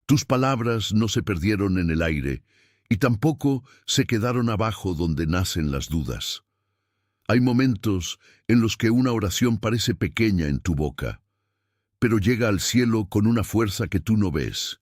Tus palabras no se perdieron en el aire y tampoco se quedaron abajo donde nacen las dudas. Hay momentos en los que una oración parece pequeña en tu boca, pero llega al cielo con una fuerza que tú no ves.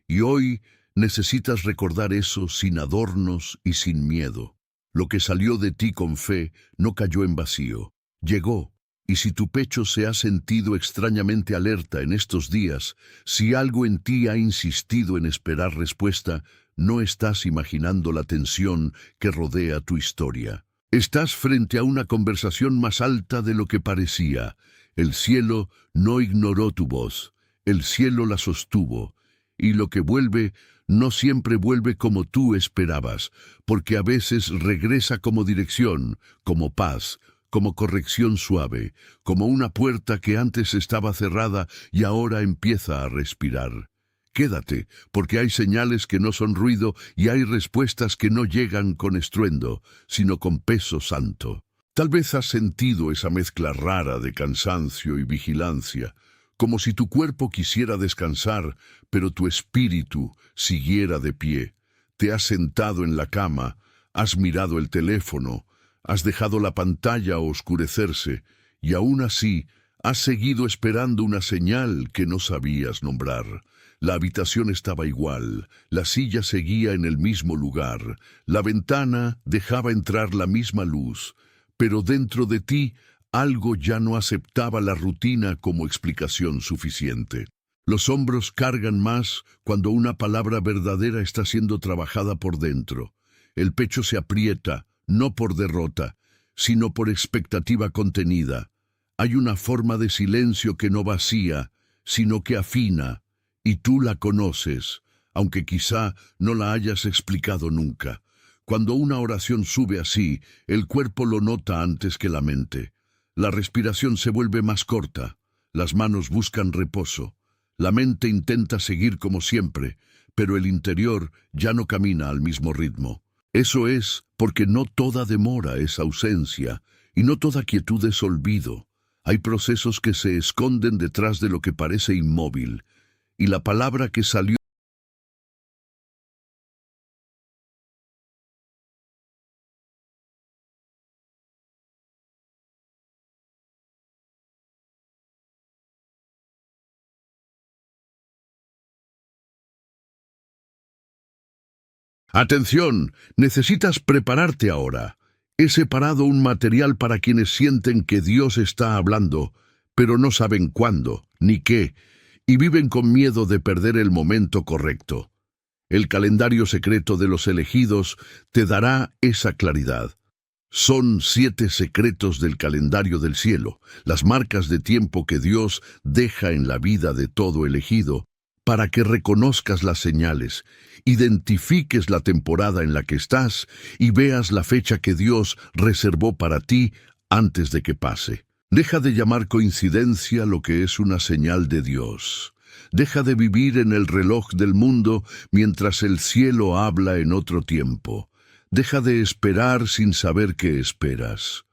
Y hoy necesitas recordar eso sin adornos y sin miedo. Lo que salió de ti con fe no cayó en vacío. Llegó. Y si tu pecho se ha sentido extrañamente alerta en estos días, si algo en ti ha insistido en esperar respuesta, no estás imaginando la tensión que rodea tu historia. Estás frente a una conversación más alta de lo que parecía. El cielo no ignoró tu voz, el cielo la sostuvo, y lo que vuelve no siempre vuelve como tú esperabas, porque a veces regresa como dirección, como paz, como corrección suave, como una puerta que antes estaba cerrada y ahora empieza a respirar. Quédate, porque hay señales que no son ruido y hay respuestas que no llegan con estruendo, sino con peso santo. Tal vez has sentido esa mezcla rara de cansancio y vigilancia, como si tu cuerpo quisiera descansar, pero tu espíritu siguiera de pie. Te has sentado en la cama, has mirado el teléfono, has dejado la pantalla oscurecerse, y aún así has seguido esperando una señal que no sabías nombrar. La habitación estaba igual, la silla seguía en el mismo lugar, la ventana dejaba entrar la misma luz, pero dentro de ti algo ya no aceptaba la rutina como explicación suficiente. Los hombros cargan más cuando una palabra verdadera está siendo trabajada por dentro. El pecho se aprieta, no por derrota, sino por expectativa contenida. Hay una forma de silencio que no vacía, sino que afina, y tú la conoces, aunque quizá no la hayas explicado nunca. Cuando una oración sube así, el cuerpo lo nota antes que la mente. La respiración se vuelve más corta, las manos buscan reposo, la mente intenta seguir como siempre, pero el interior ya no camina al mismo ritmo. Eso es porque no toda demora es ausencia y no toda quietud es olvido. Hay procesos que se esconden detrás de lo que parece inmóvil, y la palabra que salió. Atención, necesitas prepararte ahora. He separado un material para quienes sienten que Dios está hablando, pero no saben cuándo, ni qué, y viven con miedo de perder el momento correcto. El calendario secreto de los elegidos te dará esa claridad. Son 7 secretos del calendario del cielo, las marcas de tiempo que Dios deja en la vida de todo elegido, para que reconozcas las señales, identifiques la temporada en la que estás y veas la fecha que Dios reservó para ti antes de que pase. Deja de llamar coincidencia lo que es una señal de Dios. Deja de vivir en el reloj del mundo mientras el cielo habla en otro tiempo. Deja de esperar sin saber qué esperas.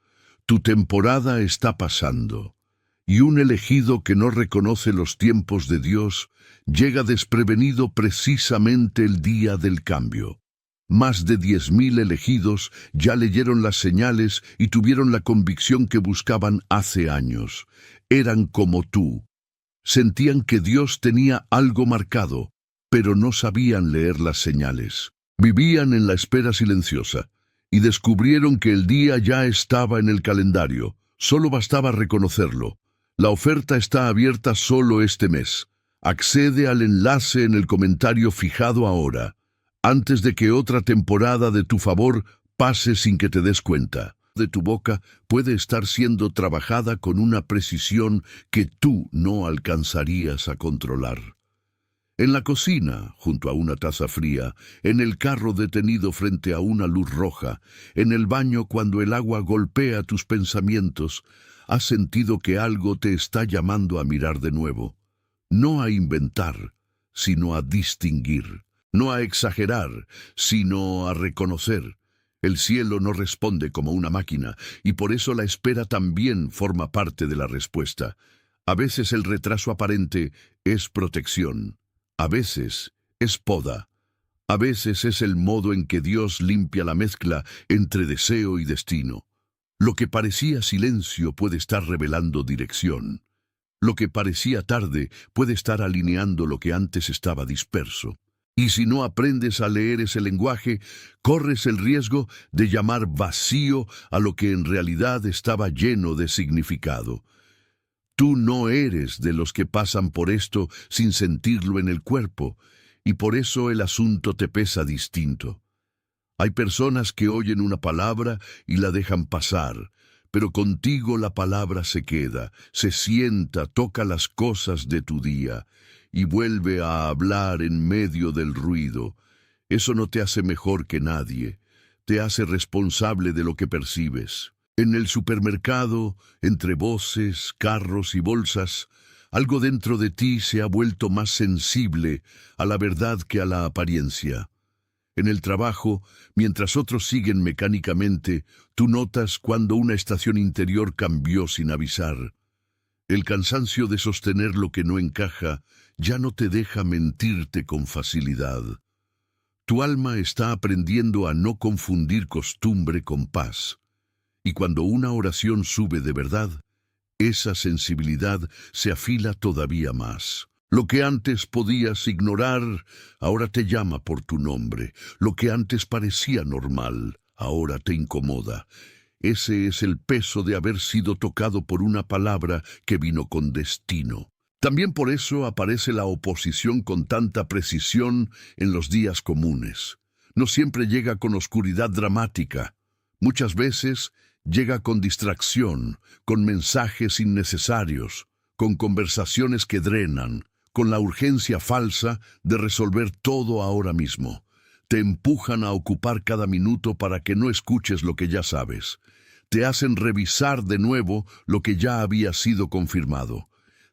Tu temporada está pasando, y un elegido que no reconoce los tiempos de Dios llega desprevenido precisamente el día del cambio. Más de 10.000 elegidos ya leyeron las señales y tuvieron la convicción que buscaban hace años. Eran como tú. Sentían que Dios tenía algo marcado, pero no sabían leer las señales. Vivían en la espera silenciosa y descubrieron que el día ya estaba en el calendario. Solo bastaba reconocerlo. La oferta está abierta solo este mes. Accede al enlace en el comentario fijado ahora, antes de que otra temporada de tu favor pase sin que te des cuenta. De tu boca puede estar siendo trabajada con una precisión que tú no alcanzarías a controlar. En la cocina, junto a una taza fría, en el carro detenido frente a una luz roja, en el baño cuando el agua golpea tus pensamientos, has sentido que algo te está llamando a mirar de nuevo. No a inventar, sino a distinguir. No a exagerar, sino a reconocer. El cielo no responde como una máquina, y por eso la espera también forma parte de la respuesta. A veces el retraso aparente es protección. A veces es poda. A veces es el modo en que Dios limpia la mezcla entre deseo y destino. Lo que parecía silencio puede estar revelando dirección. Lo que parecía tarde puede estar alineando lo que antes estaba disperso. Y si no aprendes a leer ese lenguaje, corres el riesgo de llamar vacío a lo que en realidad estaba lleno de significado. Tú no eres de los que pasan por esto sin sentirlo en el cuerpo, y por eso el asunto te pesa distinto. Hay personas que oyen una palabra y la dejan pasar, pero contigo la palabra se queda, se sienta, toca las cosas de tu día y vuelve a hablar en medio del ruido. Eso no te hace mejor que nadie, te hace responsable de lo que percibes. En el supermercado, entre voces, carros y bolsas, algo dentro de ti se ha vuelto más sensible a la verdad que a la apariencia. En el trabajo, mientras otros siguen mecánicamente, tú notas cuando una estación interior cambió sin avisar. El cansancio de sostener lo que no encaja ya no te deja mentirte con facilidad. Tu alma está aprendiendo a no confundir costumbre con paz. Y cuando una oración sube de verdad, esa sensibilidad se afila todavía más. Lo que antes podías ignorar, ahora te llama por tu nombre. Lo que antes parecía normal, ahora te incomoda. Ese es el peso de haber sido tocado por una palabra que vino con destino. También por eso aparece la oposición con tanta precisión en los días comunes. No siempre llega con oscuridad dramática. Muchas veces llega con distracción, con mensajes innecesarios, con conversaciones que drenan, con la urgencia falsa de resolver todo ahora mismo. Te empujan a ocupar cada minuto para que no escuches lo que ya sabes. Te hacen revisar de nuevo lo que ya había sido confirmado.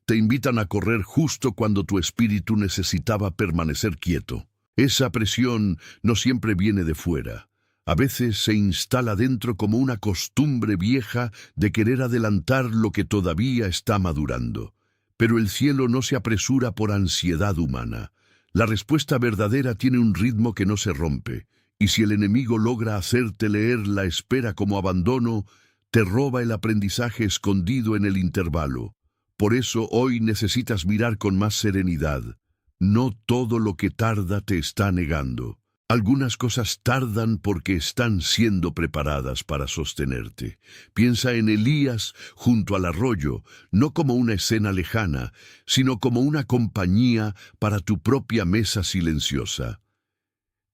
Te invitan a correr justo cuando tu espíritu necesitaba permanecer quieto. Esa presión no siempre viene de fuera. A veces se instala dentro como una costumbre vieja de querer adelantar lo que todavía está madurando. Pero el cielo no se apresura por ansiedad humana. La respuesta verdadera tiene un ritmo que no se rompe, y si el enemigo logra hacerte leer la espera como abandono, te roba el aprendizaje escondido en el intervalo. Por eso hoy necesitas mirar con más serenidad. No todo lo que tarda te está negando. Algunas cosas tardan porque están siendo preparadas para sostenerte. Piensa en Elías junto al arroyo, no como una escena lejana, sino como una compañía para tu propia mesa silenciosa.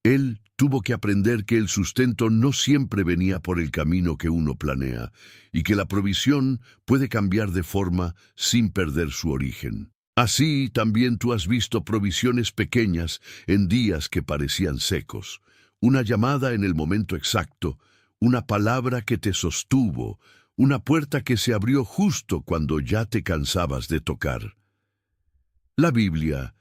Él tuvo que aprender que el sustento no siempre venía por el camino que uno planea, y que la provisión puede cambiar de forma sin perder su origen. Así también tú has visto provisiones pequeñas en días que parecían secos, una llamada en el momento exacto, una palabra que te sostuvo, una puerta que se abrió justo cuando ya te cansabas de tocar. La Biblia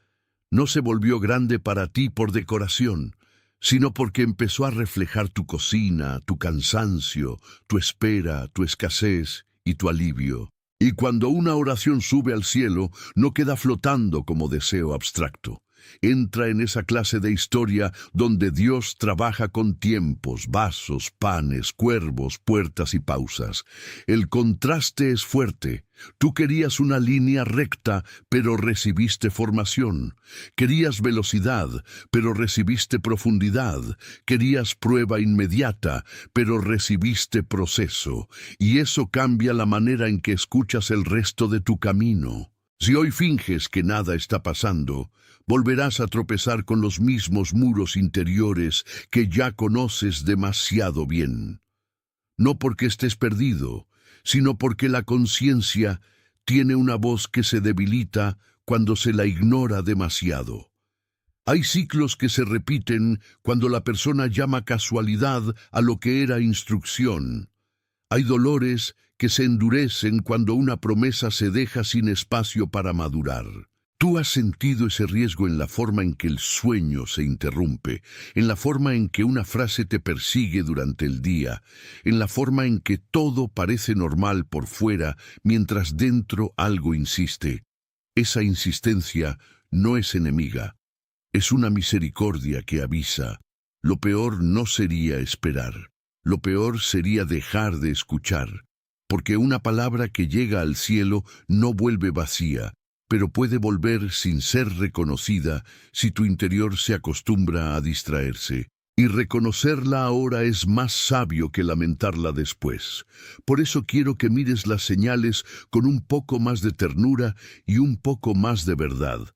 no se volvió grande para ti por decoración, sino porque empezó a reflejar tu cocina, tu cansancio, tu espera, tu escasez y tu alivio. Y cuando una oración sube al cielo, no queda flotando como deseo abstracto. Entra en esa clase de historia donde Dios trabaja con tiempos, vasos, panes, cuervos, puertas y pausas. El contraste es fuerte. Tú querías una línea recta, pero recibiste formación. Querías velocidad, pero recibiste profundidad. Querías prueba inmediata, pero recibiste proceso. Y eso cambia la manera en que escuchas el resto de tu camino. Si hoy finges que nada está pasando, volverás a tropezar con los mismos muros interiores que ya conoces demasiado bien. No porque estés perdido, sino porque la conciencia tiene una voz que se debilita cuando se la ignora demasiado. Hay ciclos que se repiten cuando la persona llama casualidad a lo que era instrucción. Hay dolores que se endurecen cuando una promesa se deja sin espacio para madurar. Tú has sentido ese riesgo en la forma en que el sueño se interrumpe, en la forma en que una frase te persigue durante el día, en la forma en que todo parece normal por fuera mientras dentro algo insiste. Esa insistencia no es enemiga, Es una misericordia que avisa. Lo peor no sería esperar. Lo peor sería dejar de escuchar. Porque una palabra que llega al cielo no vuelve vacía, pero puede volver sin ser reconocida si tu interior se acostumbra a distraerse. Y reconocerla ahora es más sabio que lamentarla después. Por eso quiero que mires las señales con un poco más de ternura y un poco más de verdad.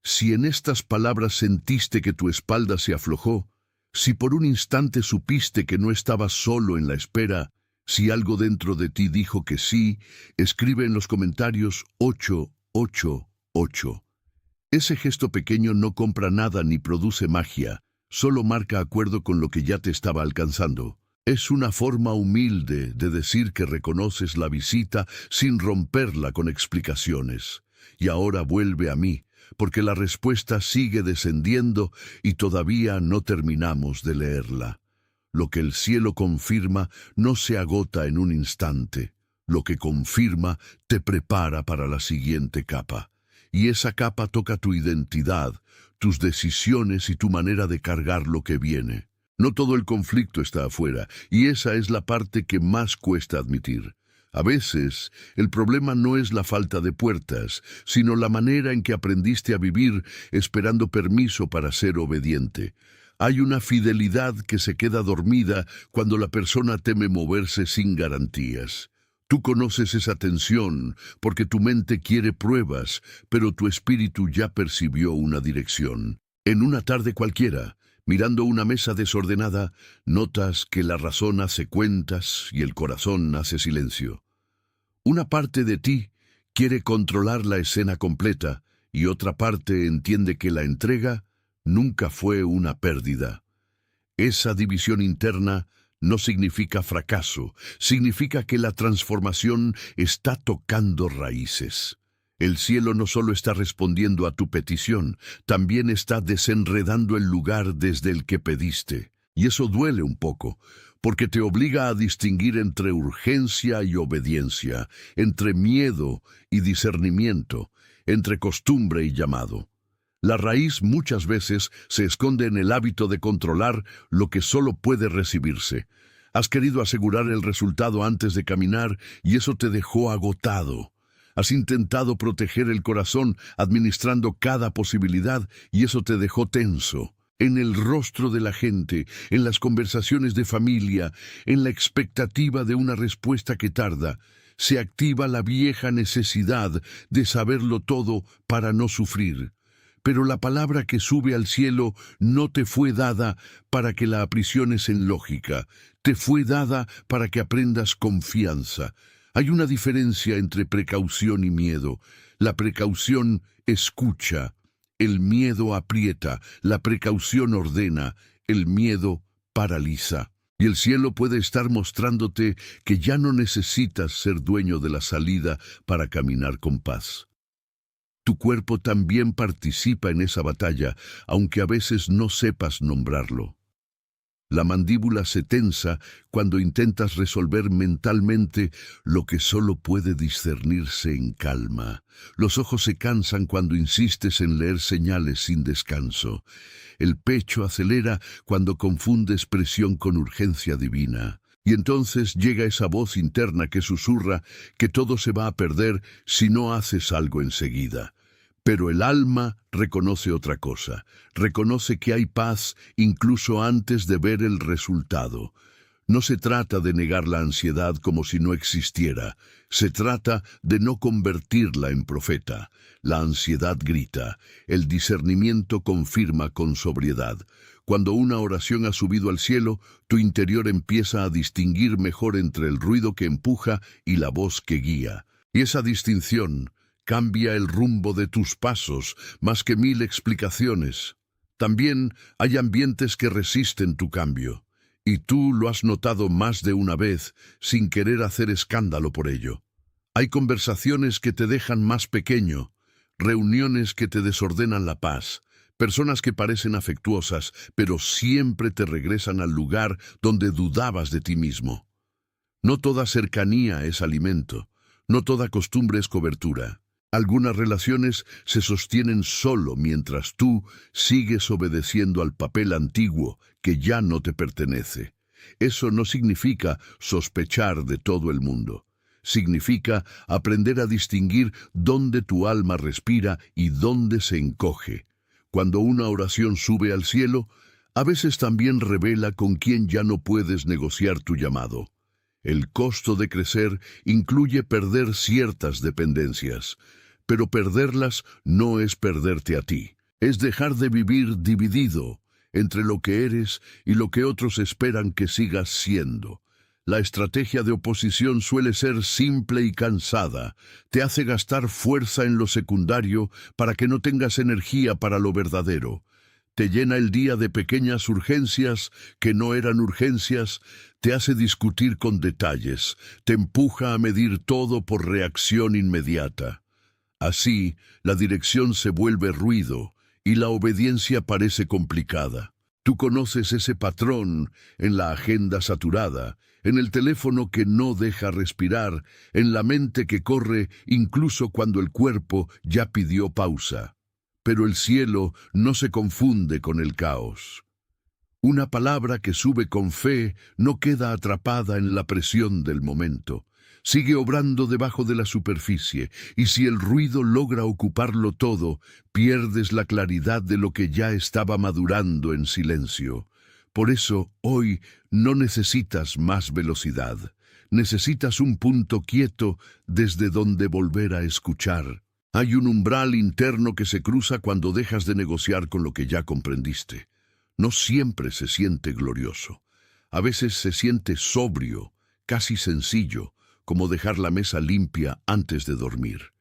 Si en estas palabras sentiste que tu espalda se aflojó, si por un instante supiste que no estabas solo en la espera, si algo dentro de ti dijo que sí, escribe en los comentarios 888. Ese gesto pequeño no compra nada ni produce magia, solo marca acuerdo con lo que ya te estaba alcanzando. Es una forma humilde de decir que reconoces la visita sin romperla con explicaciones. Y ahora vuelve a mí, porque la respuesta sigue descendiendo y todavía no terminamos de leerla. Lo que el cielo confirma no se agota en un instante. Lo que confirma te prepara para la siguiente capa. Y esa capa toca tu identidad, tus decisiones y tu manera de cargar lo que viene. No todo el conflicto está afuera, y esa es la parte que más cuesta admitir. A veces, el problema no es la falta de puertas, sino la manera en que aprendiste a vivir esperando permiso para ser obediente. Hay una fidelidad que se queda dormida cuando la persona teme moverse sin garantías. Tú conoces esa tensión porque tu mente quiere pruebas, pero tu espíritu ya percibió una dirección. En una tarde cualquiera, mirando una mesa desordenada, notas que la razón hace cuentas y el corazón hace silencio. Una parte de ti quiere controlar la escena completa y otra parte entiende que la entrega nunca fue una pérdida. Esa división interna no significa fracaso, significa que la transformación está tocando raíces. El cielo no solo está respondiendo a tu petición, también está desenredando el lugar desde el que pediste. Y eso duele un poco, porque te obliga a distinguir entre urgencia y obediencia, entre miedo y discernimiento, entre costumbre y llamado. La raíz muchas veces se esconde en el hábito de controlar lo que solo puede recibirse. Has querido asegurar el resultado antes de caminar y eso te dejó agotado. Has intentado proteger el corazón administrando cada posibilidad y eso te dejó tenso. En el rostro de la gente, en las conversaciones de familia, en la expectativa de una respuesta que tarda, se activa la vieja necesidad de saberlo todo para no sufrir. Pero la palabra que sube al cielo no te fue dada para que la aprisiones en lógica, te fue dada para que aprendas confianza. Hay una diferencia entre precaución y miedo. La precaución escucha, el miedo aprieta, la precaución ordena, el miedo paraliza. Y el cielo puede estar mostrándote que ya no necesitas ser dueño de la salida para caminar con paz. Tu cuerpo también participa en esa batalla, aunque a veces no sepas nombrarlo. La mandíbula se tensa cuando intentas resolver mentalmente lo que solo puede discernirse en calma. Los ojos se cansan cuando insistes en leer señales sin descanso. El pecho acelera cuando confundes presión con urgencia divina. Y entonces llega esa voz interna que susurra que todo se va a perder si no haces algo enseguida. Pero el alma reconoce otra cosa, reconoce que hay paz incluso antes de ver el resultado. No se trata de negar la ansiedad como si no existiera, se trata de no convertirla en profeta. La ansiedad grita, el discernimiento confirma con sobriedad. Cuando una oración ha subido al cielo, tu interior empieza a distinguir mejor entre el ruido que empuja y la voz que guía. Y esa distinción cambia el rumbo de tus pasos más que 1000 explicaciones. También hay ambientes que resisten tu cambio, y tú lo has notado más de una vez sin querer hacer escándalo por ello. Hay conversaciones que te dejan más pequeño, reuniones que te desordenan la paz, personas que parecen afectuosas, pero siempre te regresan al lugar donde dudabas de ti mismo. No toda cercanía es alimento, no toda costumbre es cobertura. Algunas relaciones se sostienen solo mientras tú sigues obedeciendo al papel antiguo que ya no te pertenece. Eso no significa sospechar de todo el mundo. Significa aprender a distinguir dónde tu alma respira y dónde se encoge. Cuando una oración sube al cielo, a veces también revela con quién ya no puedes negociar tu llamado. El costo de crecer incluye perder ciertas dependencias, pero perderlas no es perderte a ti. Es dejar de vivir dividido entre lo que eres y lo que otros esperan que sigas siendo. La estrategia de oposición suele ser simple y cansada. Te hace gastar fuerza en lo secundario para que no tengas energía para lo verdadero. Te llena el día de pequeñas urgencias que no eran urgencias, te hace discutir con detalles, te empuja a medir todo por reacción inmediata. Así, la dirección se vuelve ruido y la obediencia parece complicada. Tú conoces ese patrón en la agenda saturada, en el teléfono que no deja respirar, en la mente que corre incluso cuando el cuerpo ya pidió pausa. Pero el cielo no se confunde con el caos. Una palabra que sube con fe no queda atrapada en la presión del momento. Sigue obrando debajo de la superficie, y si el ruido logra ocuparlo todo, pierdes la claridad de lo que ya estaba madurando en silencio. Por eso, hoy no necesitas más velocidad. Necesitas un punto quieto desde donde volver a escuchar. Hay un umbral interno que se cruza cuando dejas de negociar con lo que ya comprendiste. No siempre se siente glorioso. A veces se siente sobrio, casi sencillo, como dejar la mesa limpia antes de dormir.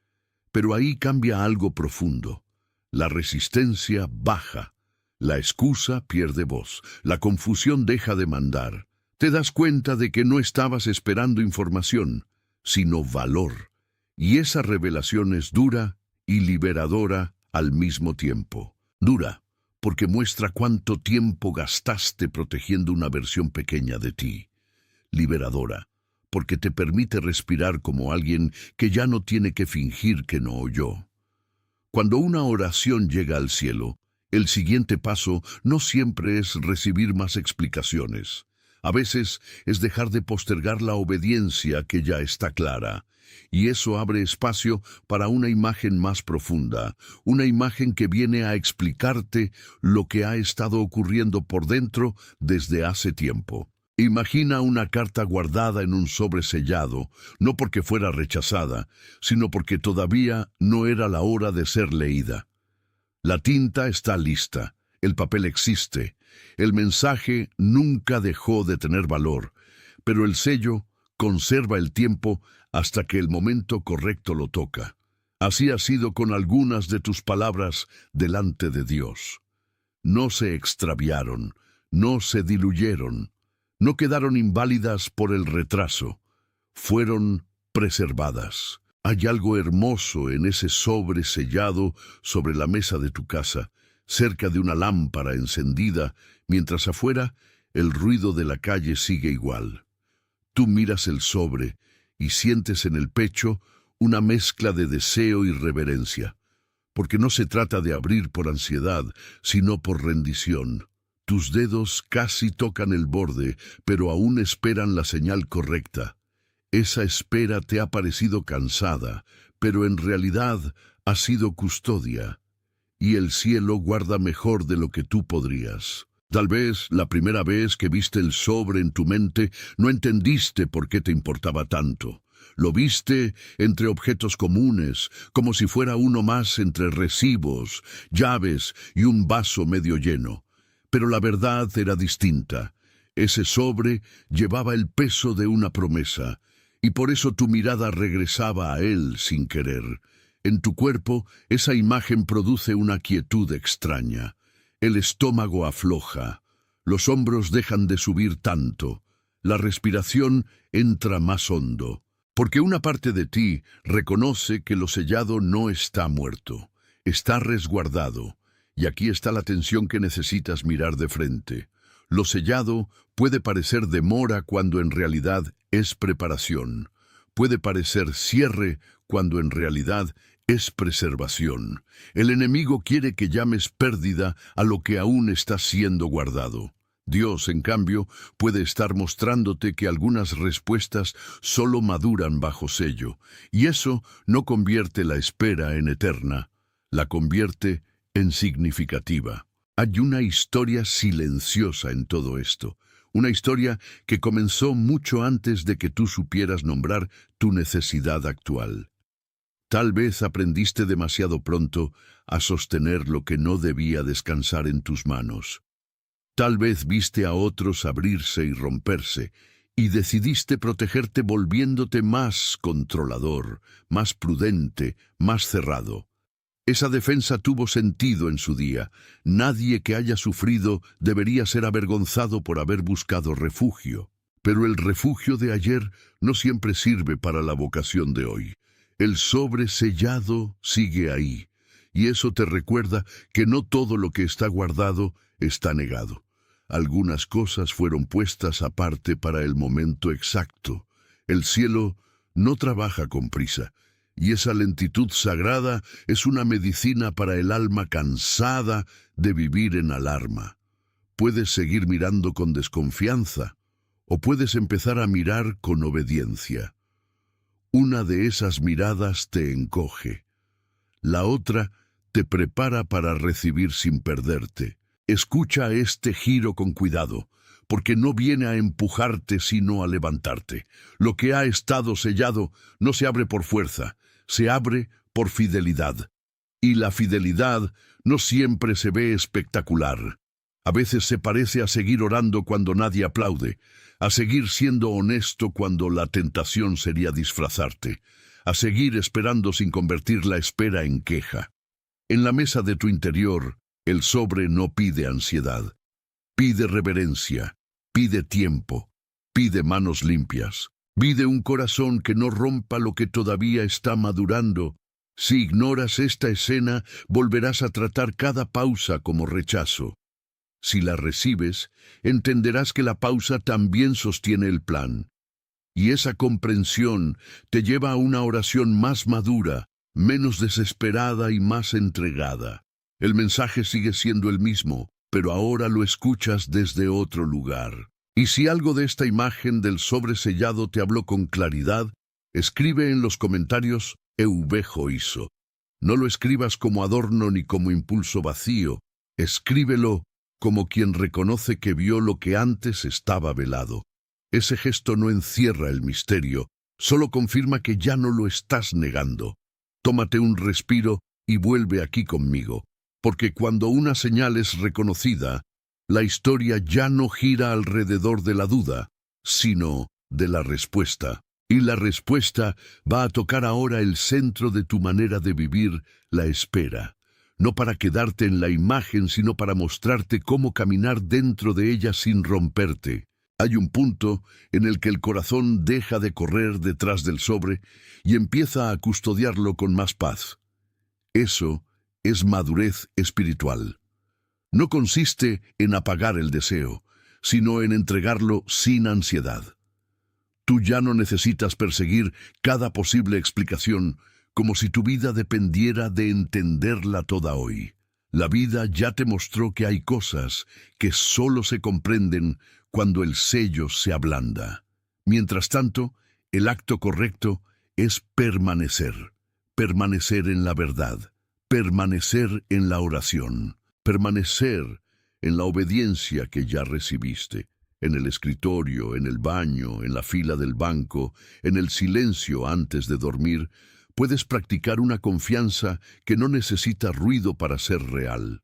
Pero ahí cambia algo profundo. La resistencia baja. La excusa pierde voz. La confusión deja de mandar. Te das cuenta de que no estabas esperando información, sino valor. Y esa revelación es dura y liberadora al mismo tiempo. Dura, porque muestra cuánto tiempo gastaste protegiendo una versión pequeña de ti. Liberadora, porque te permite respirar como alguien que ya no tiene que fingir que no oyó. Cuando una oración llega al cielo, el siguiente paso no siempre es recibir más explicaciones. A veces es dejar de postergar la obediencia que ya está clara, y eso abre espacio para una imagen más profunda, una imagen que viene a explicarte lo que ha estado ocurriendo por dentro desde hace tiempo. Imagina una carta guardada en un sobre sellado, no porque fuera rechazada, sino porque todavía no era la hora de ser leída. La tinta está lista, el papel existe, el mensaje nunca dejó de tener valor, pero el sello conserva el tiempo hasta que el momento correcto lo toca. Así ha sido con algunas de tus palabras delante de Dios. No se extraviaron, no se diluyeron, no quedaron inválidas por el retraso, fueron preservadas. Hay algo hermoso en ese sobre sellado sobre la mesa de tu casa, cerca de una lámpara encendida, mientras afuera el ruido de la calle sigue igual. Tú miras el sobre y sientes en el pecho una mezcla de deseo y reverencia, porque no se trata de abrir por ansiedad, sino por rendición. Tus dedos casi tocan el borde, pero aún esperan la señal correcta. Esa espera te ha parecido cansada, pero en realidad ha sido custodia, y el cielo guarda mejor de lo que tú podrías. Tal vez la primera vez que viste el sobre en tu mente no entendiste por qué te importaba tanto. Lo viste entre objetos comunes, como si fuera uno más entre recibos, llaves y un vaso medio lleno. Pero la verdad era distinta. Ese sobre llevaba el peso de una promesa, y por eso tu mirada regresaba a él sin querer. En tu cuerpo, esa imagen produce una quietud extraña. El estómago afloja, los hombros dejan de subir tanto, la respiración entra más hondo, porque una parte de ti reconoce que lo sellado no está muerto, está resguardado, y aquí está la tensión que necesitas mirar de frente. Lo sellado puede parecer demora cuando en realidad es preparación. Puede parecer cierre cuando en realidad es preservación. El enemigo quiere que llames pérdida a lo que aún está siendo guardado. Dios, en cambio, puede estar mostrándote que algunas respuestas solo maduran bajo sello, y eso no convierte la espera en eterna, la convierte en significativa. Hay una historia silenciosa en todo esto, una historia que comenzó mucho antes de que tú supieras nombrar tu necesidad actual. Tal vez aprendiste demasiado pronto a sostener lo que no debía descansar en tus manos. Tal vez viste a otros abrirse y romperse, y decidiste protegerte volviéndote más controlador, más prudente, más cerrado. Esa defensa tuvo sentido en su día. Nadie que haya sufrido debería ser avergonzado por haber buscado refugio. Pero el refugio de ayer no siempre sirve para la vocación de hoy. El sobre sellado sigue ahí, y eso te recuerda que no todo lo que está guardado está negado. Algunas cosas fueron puestas aparte para el momento exacto. El cielo no trabaja con prisa, y esa lentitud sagrada es una medicina para el alma cansada de vivir en alarma. Puedes seguir mirando con desconfianza, o puedes empezar a mirar con obediencia. Una de esas miradas te encoge. La otra te prepara para recibir sin perderte. Escucha este giro con cuidado, porque no viene a empujarte sino a levantarte. Lo que ha estado sellado no se abre por fuerza, se abre por fidelidad. Y la fidelidad no siempre se ve espectacular. A veces se parece a seguir orando cuando nadie aplaude, a seguir siendo honesto cuando la tentación sería disfrazarte, a seguir esperando sin convertir la espera en queja. En la mesa de tu interior, el sobre no pide ansiedad, pide reverencia, pide tiempo, pide manos limpias, pide un corazón que no rompa lo que todavía está madurando. Si ignoras esta escena, volverás a tratar cada pausa como rechazo. Si la recibes, entenderás que la pausa también sostiene el plan. Y esa comprensión te lleva a una oración más madura, menos desesperada y más entregada. El mensaje sigue siendo el mismo, pero ahora lo escuchas desde otro lugar. Y si algo de esta imagen del sobresellado te habló con claridad, escribe en los comentarios Eubejo hizo. No lo escribas como adorno ni como impulso vacío, escríbelo como quien reconoce que vio lo que antes estaba velado. Ese gesto no encierra el misterio, solo confirma que ya no lo estás negando. Tómate un respiro y vuelve aquí conmigo, porque cuando una señal es reconocida, la historia ya no gira alrededor de la duda, sino de la respuesta. Y la respuesta va a tocar ahora el centro de tu manera de vivir, la espera. No para quedarte en la imagen, sino para mostrarte cómo caminar dentro de ella sin romperte. Hay un punto en el que el corazón deja de correr detrás del sobre y empieza a custodiarlo con más paz. Eso es madurez espiritual. No consiste en apagar el deseo, sino en entregarlo sin ansiedad. Tú ya no necesitas perseguir cada posible explicación, como si tu vida dependiera de entenderla toda hoy. La vida ya te mostró que hay cosas que solo se comprenden cuando el sello se ablanda. Mientras tanto, el acto correcto es permanecer. Permanecer en la verdad. Permanecer en la oración. Permanecer en la obediencia que ya recibiste. En el escritorio, en el baño, en la fila del banco, en el silencio antes de dormir, puedes practicar una confianza que no necesita ruido para ser real.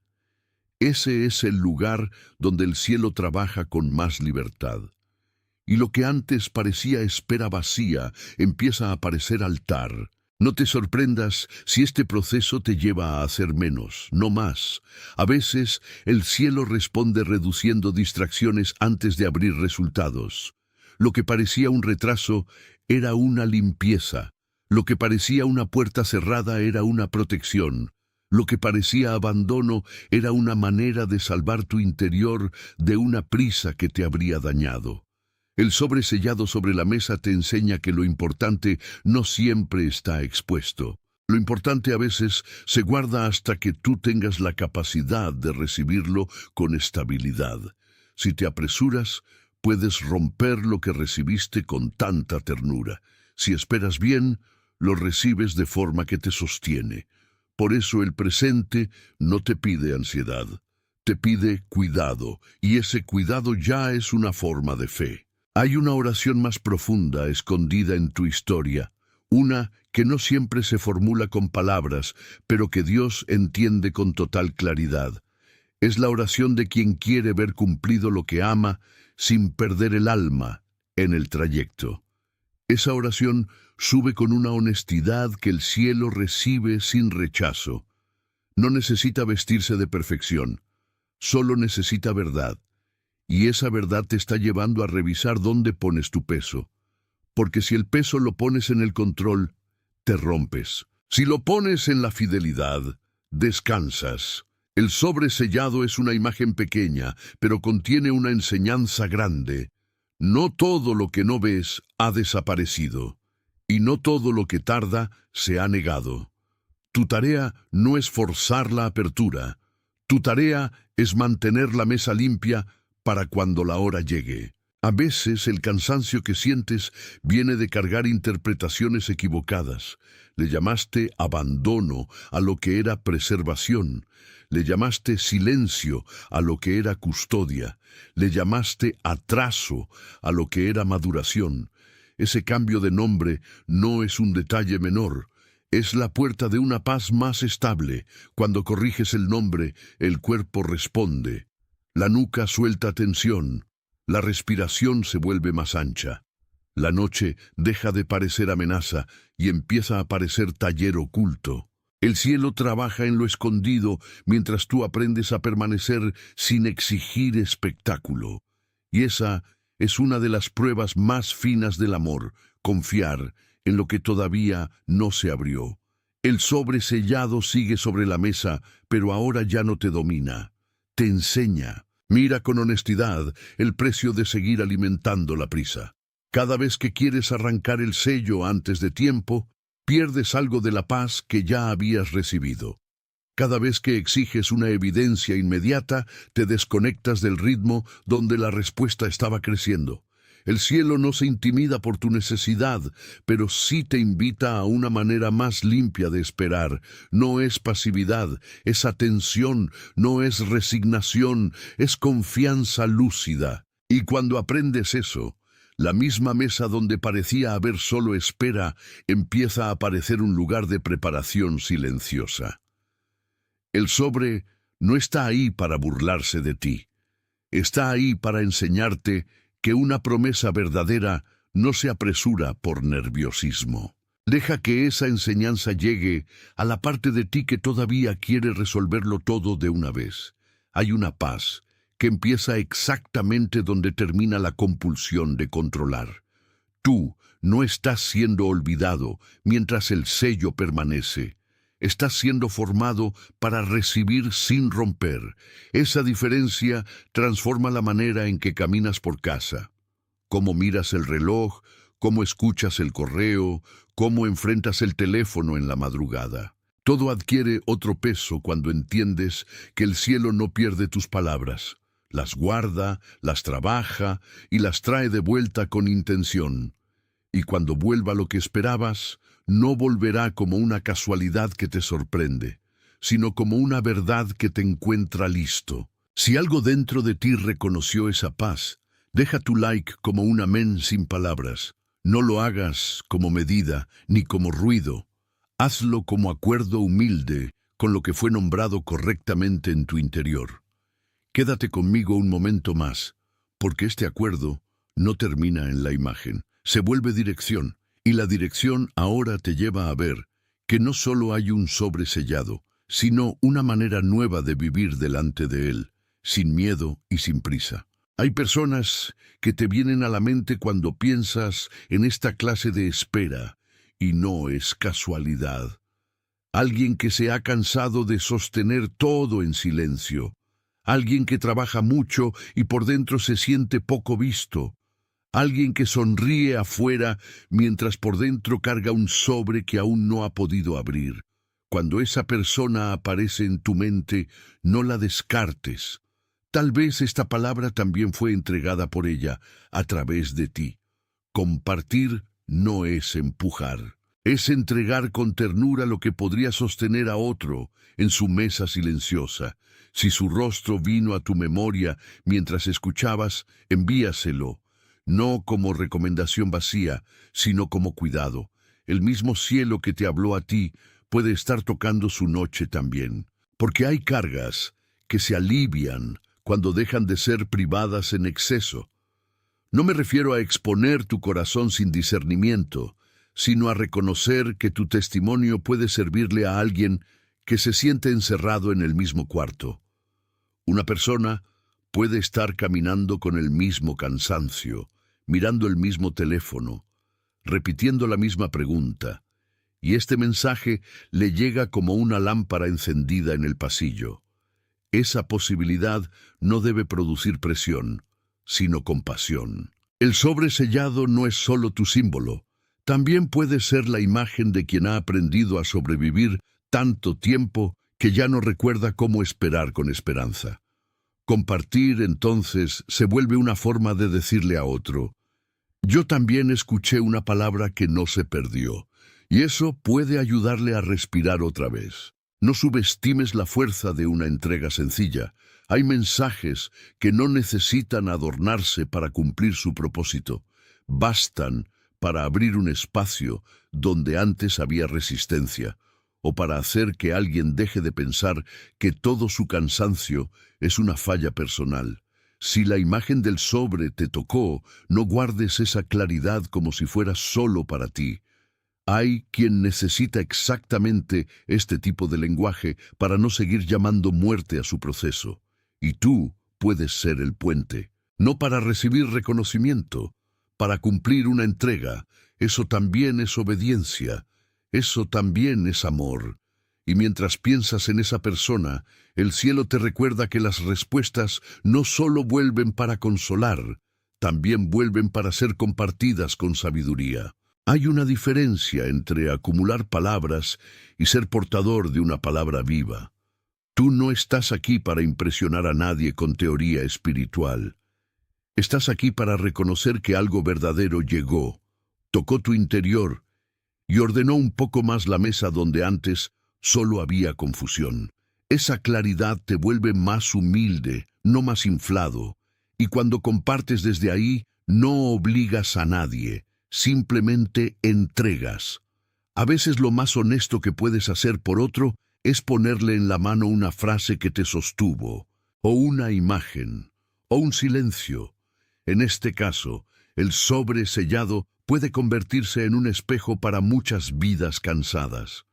Ese es el lugar donde el cielo trabaja con más libertad. Y lo que antes parecía espera vacía empieza a parecer altar. No te sorprendas si este proceso te lleva a hacer menos, no más. A veces el cielo responde reduciendo distracciones antes de abrir resultados. Lo que parecía un retraso era una limpieza. Lo que parecía una puerta cerrada era una protección. Lo que parecía abandono era una manera de salvar tu interior de una prisa que te habría dañado. El sobresellado sobre la mesa te enseña que lo importante no siempre está expuesto. Lo importante a veces se guarda hasta que tú tengas la capacidad de recibirlo con estabilidad. Si te apresuras, puedes romper lo que recibiste con tanta ternura. Si esperas bien, lo recibes de forma que te sostiene. Por eso el presente no te pide ansiedad, te pide cuidado, y ese cuidado ya es una forma de fe. Hay una oración más profunda escondida en tu historia, una que no siempre se formula con palabras, pero que Dios entiende con total claridad. Es la oración de quien quiere ver cumplido lo que ama sin perder el alma en el trayecto. Esa oración sube con una honestidad que el cielo recibe sin rechazo. No necesita vestirse de perfección, solo necesita verdad. Y esa verdad te está llevando a revisar dónde pones tu peso. Porque si el peso lo pones en el control, te rompes. Si lo pones en la fidelidad, descansas. El sobre sellado es una imagen pequeña, pero contiene una enseñanza grande. No todo lo que no ves ha desaparecido, y no todo lo que tarda se ha negado. Tu tarea no es forzar la apertura. Tu tarea es mantener la mesa limpia para cuando la hora llegue. A veces el cansancio que sientes viene de cargar interpretaciones equivocadas. Le llamaste abandono a lo que era preservación. Le llamaste silencio a lo que era custodia. Le llamaste atraso a lo que era maduración. Ese cambio de nombre no es un detalle menor. Es la puerta de una paz más estable. Cuando corriges el nombre, el cuerpo responde. La nuca suelta tensión. La respiración se vuelve más ancha. La noche deja de parecer amenaza y empieza a parecer taller oculto. El cielo trabaja en lo escondido mientras tú aprendes a permanecer sin exigir espectáculo. Y esa es una de las pruebas más finas del amor, confiar en lo que todavía no se abrió. El sobre sellado sigue sobre la mesa, pero ahora ya no te domina. Te enseña. Mira con honestidad el precio de seguir alimentando la prisa. Cada vez que quieres arrancar el sello antes de tiempo, pierdes algo de la paz que ya habías recibido. Cada vez que exiges una evidencia inmediata, te desconectas del ritmo donde la respuesta estaba creciendo. El cielo no se intimida por tu necesidad, pero sí te invita a una manera más limpia de esperar. No es pasividad, es atención, no es resignación, es confianza lúcida. Y cuando aprendes eso, la misma mesa donde parecía haber solo espera, empieza a aparecer un lugar de preparación silenciosa. El sobre no está ahí para burlarse de ti. Está ahí para enseñarte que una promesa verdadera no se apresura por nerviosismo. Deja que esa enseñanza llegue a la parte de ti que todavía quiere resolverlo todo de una vez. Hay una paz que empieza exactamente donde termina la compulsión de controlar. Tú no estás siendo olvidado mientras el sello permanece. Estás siendo formado para recibir sin romper. Esa diferencia transforma la manera en que caminas por casa. Cómo miras el reloj, cómo escuchas el correo, cómo enfrentas el teléfono en la madrugada. Todo adquiere otro peso cuando entiendes que el cielo no pierde tus palabras. Las guarda, las trabaja y las trae de vuelta con intención. Y cuando vuelva lo que esperabas, no volverá como una casualidad que te sorprende, sino como una verdad que te encuentra listo. Si algo dentro de ti reconoció esa paz, deja tu like como un amén sin palabras. No lo hagas como medida ni como ruido. Hazlo como acuerdo humilde con lo que fue nombrado correctamente en tu interior. Quédate conmigo un momento más, porque este acuerdo no termina en la imagen. Se vuelve dirección, y la dirección ahora te lleva a ver que no solo hay un sobre sellado, sino una manera nueva de vivir delante de él, sin miedo y sin prisa. Hay personas que te vienen a la mente cuando piensas en esta clase de espera, y no es casualidad. Alguien que se ha cansado de sostener todo en silencio. Alguien que trabaja mucho y por dentro se siente poco visto. Alguien que sonríe afuera mientras por dentro carga un sobre que aún no ha podido abrir. Cuando esa persona aparece en tu mente, no la descartes. Tal vez esta palabra también fue entregada por ella a través de ti. Compartir no es empujar. Es entregar con ternura lo que podría sostener a otro en su mesa silenciosa. Si su rostro vino a tu memoria mientras escuchabas, envíaselo. No como recomendación vacía, sino como cuidado. El mismo cielo que te habló a ti puede estar tocando su noche también. Porque hay cargas que se alivian cuando dejan de ser privadas en exceso. No me refiero a exponer tu corazón sin discernimiento, sino a reconocer que tu testimonio puede servirle a alguien que se siente encerrado en el mismo cuarto. Una persona puede estar caminando con el mismo cansancio, mirando el mismo teléfono, repitiendo la misma pregunta, y este mensaje le llega como una lámpara encendida en el pasillo. Esa posibilidad no debe producir presión, sino compasión. El sobresellado no es solo tu símbolo, también puede ser la imagen de quien ha aprendido a sobrevivir tanto tiempo que ya no recuerda cómo esperar con esperanza. Compartir, entonces, se vuelve una forma de decirle a otro: yo también escuché una palabra que no se perdió, y eso puede ayudarle a respirar otra vez. No subestimes la fuerza de una entrega sencilla. Hay mensajes que no necesitan adornarse para cumplir su propósito. Bastan para abrir un espacio donde antes había resistencia, o para hacer que alguien deje de pensar que todo su cansancio es una falla personal. Si la imagen del sobre te tocó, no guardes esa claridad como si fuera solo para ti. Hay quien necesita exactamente este tipo de lenguaje para no seguir llamando muerte a su proceso. Y tú puedes ser el puente, no para recibir reconocimiento, para cumplir una entrega. Eso también es obediencia, eso también es amor. Y mientras piensas en esa persona, el cielo te recuerda que las respuestas no solo vuelven para consolar, también vuelven para ser compartidas con sabiduría. Hay una diferencia entre acumular palabras y ser portador de una palabra viva. Tú no estás aquí para impresionar a nadie con teoría espiritual. Estás aquí para reconocer que algo verdadero llegó, tocó tu interior y ordenó un poco más la mesa donde antes solo había confusión. Esa claridad te vuelve más humilde, no más inflado, y cuando compartes desde ahí, no obligas a nadie. Simplemente entregas. A veces lo más honesto que puedes hacer por otro es ponerle en la mano una frase que te sostuvo, o una imagen, o un silencio. En este caso, el sobre sellado puede convertirse en un espejo para muchas vidas cansadas.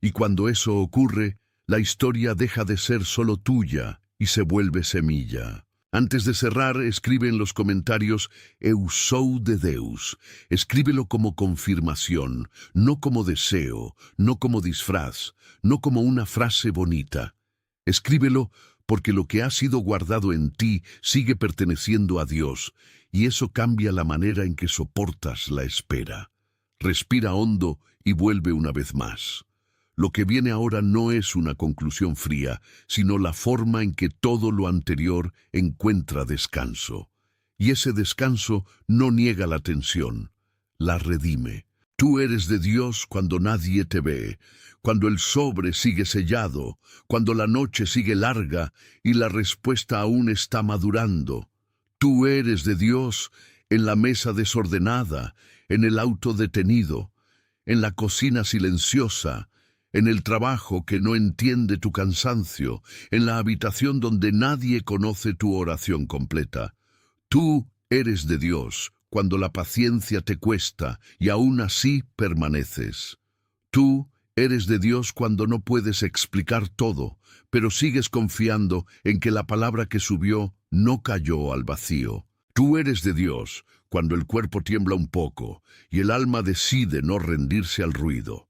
Y cuando eso ocurre, la historia deja de ser solo tuya y se vuelve semilla. Antes de cerrar, escribe en los comentarios «Eu sou de Deus». Escríbelo como confirmación, no como deseo, no como disfraz, no como una frase bonita. Escríbelo porque lo que ha sido guardado en ti sigue perteneciendo a Dios, y eso cambia la manera en que soportas la espera. Respira hondo y vuelve una vez más. Lo que viene ahora no es una conclusión fría, sino la forma en que todo lo anterior encuentra descanso. Y ese descanso no niega la tensión, la redime. Tú eres de Dios cuando nadie te ve, cuando el sobre sigue sellado, cuando la noche sigue larga y la respuesta aún está madurando. Tú eres de Dios en la mesa desordenada, en el auto detenido, en la cocina silenciosa, en el trabajo que no entiende tu cansancio, en la habitación donde nadie conoce tu oración completa. Tú eres de Dios cuando la paciencia te cuesta y aún así permaneces. Tú eres de Dios cuando no puedes explicar todo, pero sigues confiando en que la palabra que subió no cayó al vacío. Tú eres de Dios cuando el cuerpo tiembla un poco y el alma decide no rendirse al ruido.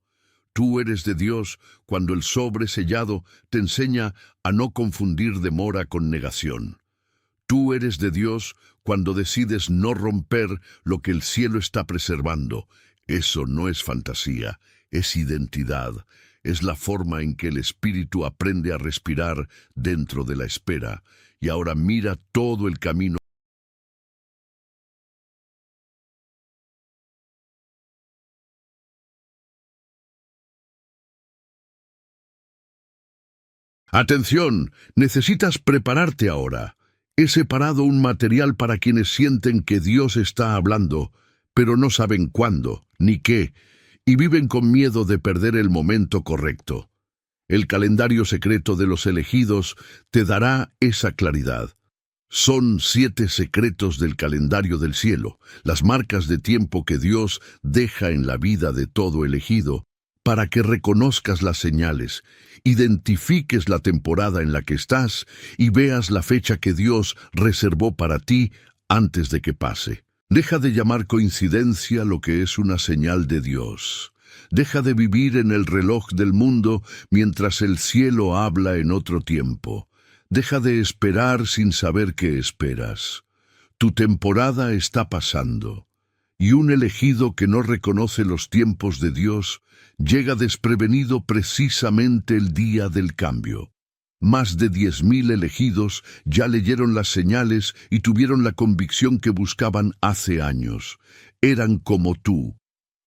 Tú eres de Dios cuando el sobre sellado te enseña a no confundir demora con negación. Tú eres de Dios cuando decides no romper lo que el cielo está preservando. Eso no es fantasía, es identidad. Es la forma en que el espíritu aprende a respirar dentro de la espera. Y ahora mira todo el camino. Atención, necesitas prepararte ahora. He separado un material para quienes sienten que Dios está hablando, pero no saben cuándo, ni qué, y viven con miedo de perder el momento correcto. El calendario secreto de los elegidos te dará esa claridad. Son 7 secretos del calendario del cielo, las marcas de tiempo que Dios deja en la vida de todo elegido, para que reconozcas las señales, identifiques la temporada en la que estás y veas la fecha que Dios reservó para ti antes de que pase. Deja de llamar coincidencia lo que es una señal de Dios. Deja de vivir en el reloj del mundo mientras el cielo habla en otro tiempo. Deja de esperar sin saber qué esperas. Tu temporada está pasando, y un elegido que no reconoce los tiempos de Dios llega desprevenido precisamente el día del cambio. Más de 10.000 elegidos ya leyeron las señales y tuvieron la convicción que buscaban hace años. Eran como tú.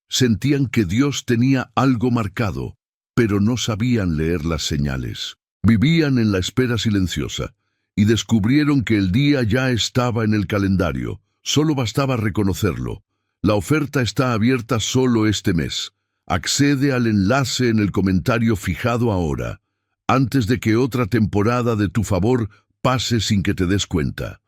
Sentían que Dios tenía algo marcado, pero no sabían leer las señales. Vivían en la espera silenciosa y descubrieron que el día ya estaba en el calendario. Solo bastaba reconocerlo. La oferta está abierta solo este mes. Accede al enlace en el comentario fijado ahora, antes de que otra temporada de tu favor pase sin que te des cuenta.